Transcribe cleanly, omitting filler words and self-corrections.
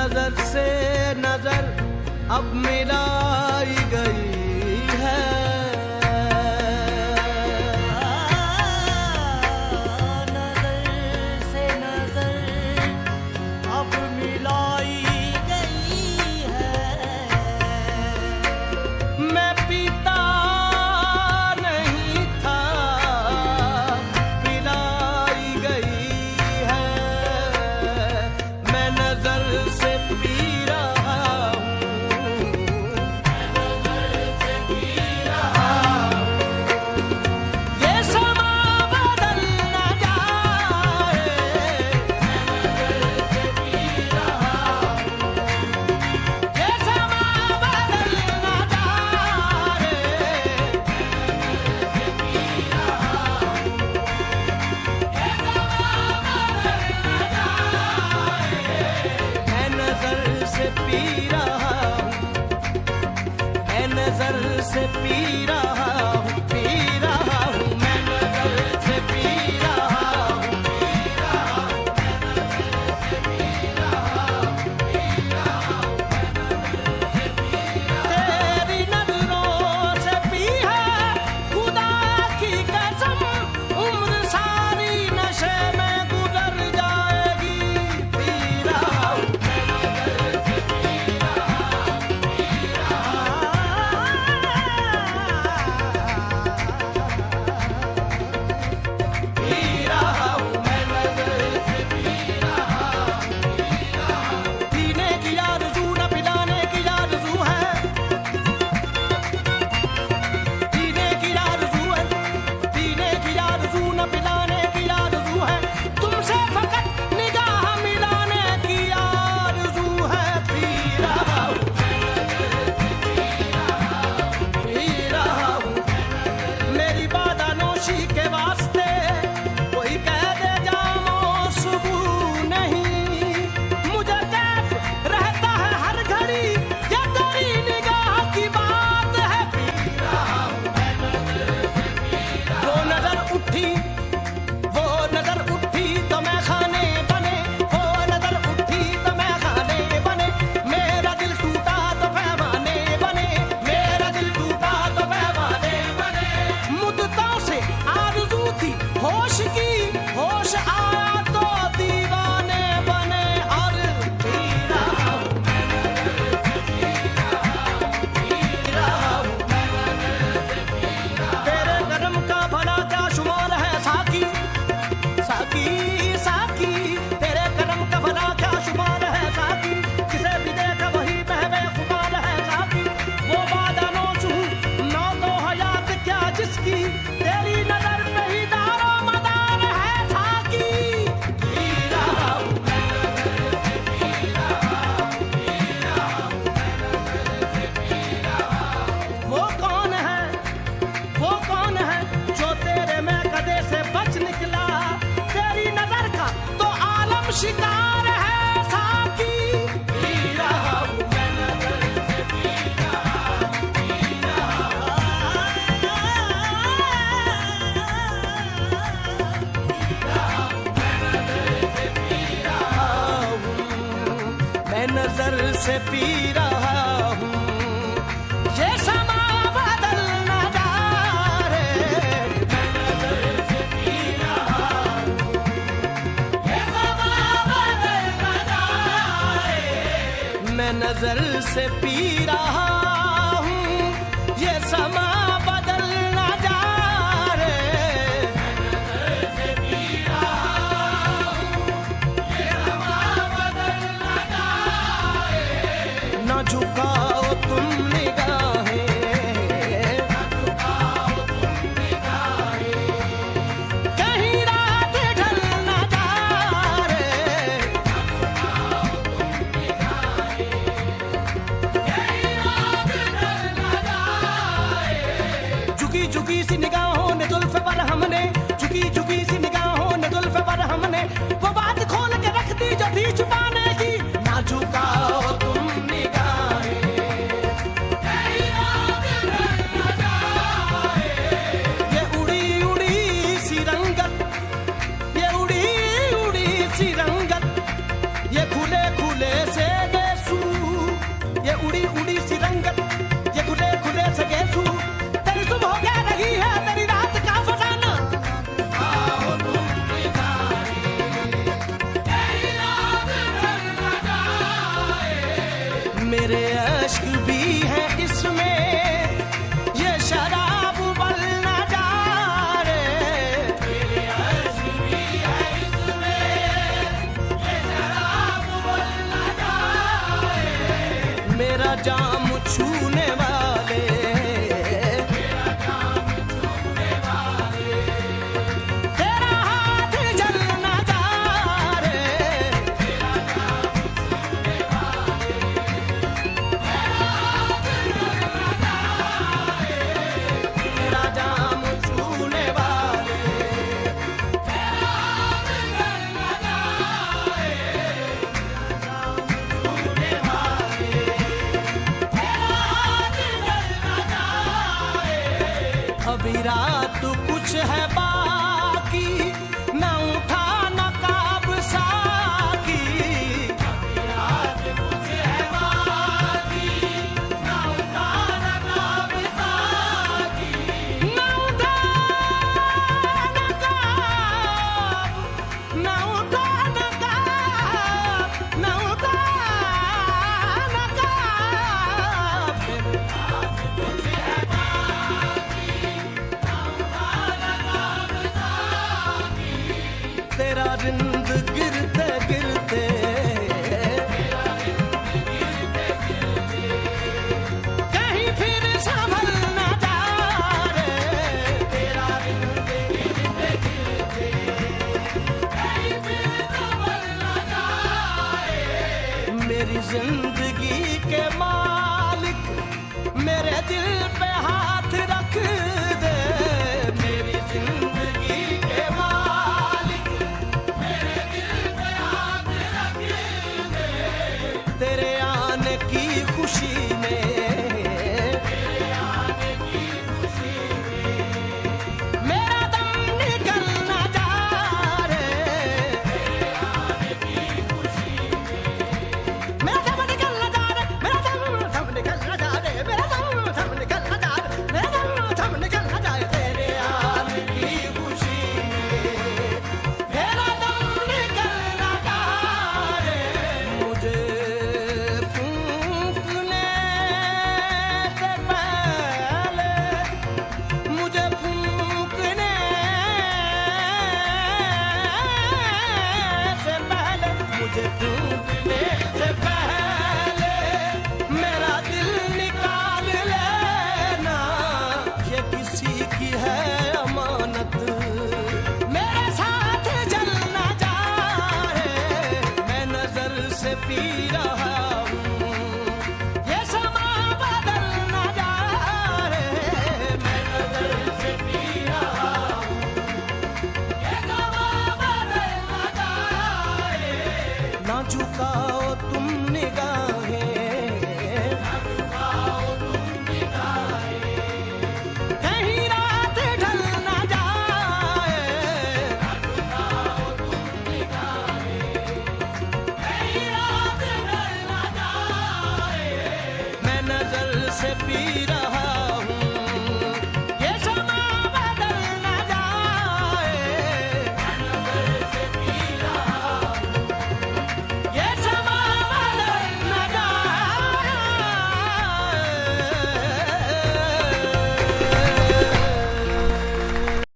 नजर से नजर अब मिलाई गई है। नजर से नजर अब मिलाई गई है। मैं पीता नहीं था, पिलाई गई है। मैं नजर से पी रहा हूँ, नजर से पी रहा हूँ। ये समा बदल न जाए, नजर से पी रहा हूँ। ये समा बदल न जाए, मैं नजर से पी रहा हूँ, मैं नजर से पी रहा हूँ, पी रहा हूँ। मैं नजर से पी रहा हूँ, पी रहा हूँ। तेरी नजरों से पी है खुदा की कसम, उम्र सारी नशे में गुजर जाएगी। पी रहा हूँ, पी रहा हूँ। मैं नजर से पी रहा हूँ। पीने की आरज़ू न पिलाने की आरज़ू है, पीने की आरज़ू है, पीने की आरज़ू न पिलाने की आरज़ू है। तुमसे फकत निगाह मिलाने की आरज़ू है। पी रहा हूँ, पी रहा हूँ। मेरी बादानोशी के वास्ते कोई कह दे जामो सुबह नहीं, मुझे कैफ रहता है हर घड़ी, ये तेरी निगाह की बात है। पी रहा हूँ, वो नजर उठी, वो नजर उठी तो मैं खाने बने, वो नजर उठी तो मैं खाने बने। मेरा दिल टूटा तो पैमाने बने, मेरा दिल टूटा तो पैमाने बने। मुद्दतों से आरज़ू थी होश की, होश आया तो दीवाने बने। और पी रहा हूँ, पी रहा हूँ। तेरे कदम का भला क्या शुमार है साकी, साकी, साकी। तेरे कदम का भला क्या शुमार है साकी, किसे भी देखा वही बहवे खुमार है साकी। वो बादानोश हूँ नौ तो हयात क्या जिसकी, तेरी नजर पे ही दारो मदार है साकी। पी रहा हूँ, वो कौन है, वो कौन है जो तेरे में कदे से बच निकला। तेरी नजर का तो आलम शिकार है साकी। पी रहा हूँ, मैं नजर से पी रहा हूँ, पी रहा हूँ। मैं नजर से पी रहा हूँ। ये समा बदल न जाए, मैं नजर से पी रहा हूँ। ये समा बदल न जाए, मैं नजर से पी रहा हूँ। ये समा बदल न जाए, मैं नजर से पी रहा हूँ। ये समा बदल न जाए। न झुकाओ तुम निगाहें, न झुकाओ तुम निगाहें। कहीं रात ढल न जाए, न झुकाओ तुम निगाहें। कहीं रात ढल न जाए। झुकी झुकी सी निगाहों ने जुल्फ पर हमने, झुकी झुकी सी निगाहों ने जुल्फ पर हमने वो बात खोल के रख दी जो थी छुपाने की। ना झुकाओ तुम निगाहें, कहीं रात ढल न जाए। ये उड़ी उड़ी सी रंगत, ये उड़ी उड़ी सी रंगत, ये खुले खुले से मेरे अश्क भी हैं इसमें, ये शराब उबल न जाए। मेरे अश्क भी हैं इसमें, ये शराब उबल न जाए। मेरा जाम छूने वाले, मेरा जाम छूने वाले, तेरा हाथ जल न जाए। मेरा जाम छूने वाले, तेरा हाथ जल न जाए। मेरा जाम छूने वाले, तेरा हाथ जल न जाए। छूने वाले, अभी रात कुछ है बाकी, न उठा नकाब साकी। अभी रात कुछ है बाकी, न उठा नकाब साकी। न उठा नकाब, न उठा नकाब, न उठा नकाब। कुछ है तेरा रिंद गिरते गिरते, कहीं फिर संभल न जा रे। तेरा रिंद गिरते गिरते, कहीं फिर संभल न जाए। मेरी जिंदगी के मालिक, मेरे दिल पे हाथ रख दे। मेरी जिंदगी के तेरे आने की खुशी में, तेरे आने की खुशी में, मेरा दम निकल न जा रे। तेरे आने की खुशी में, मेरा दम निकल न जा रे। मेरा दम निकल न जा रे। मेरा दम निकल न जा रे। मेरा दम निकल न जाए। तेरे आने की खुशी में, मेरा दम निकल न जा रे। मुझे मुझे टूटने से पहले मेरा दिल निकाल लेना, ये किसी की है अमानत। मेरे साथ जल न जाए, मैं नजर से पी रहा हूँ, ये समा बदल न जाए। मैं नजर से पी रहा हूँ, ये समा बदल न जाए। ना झुकाओ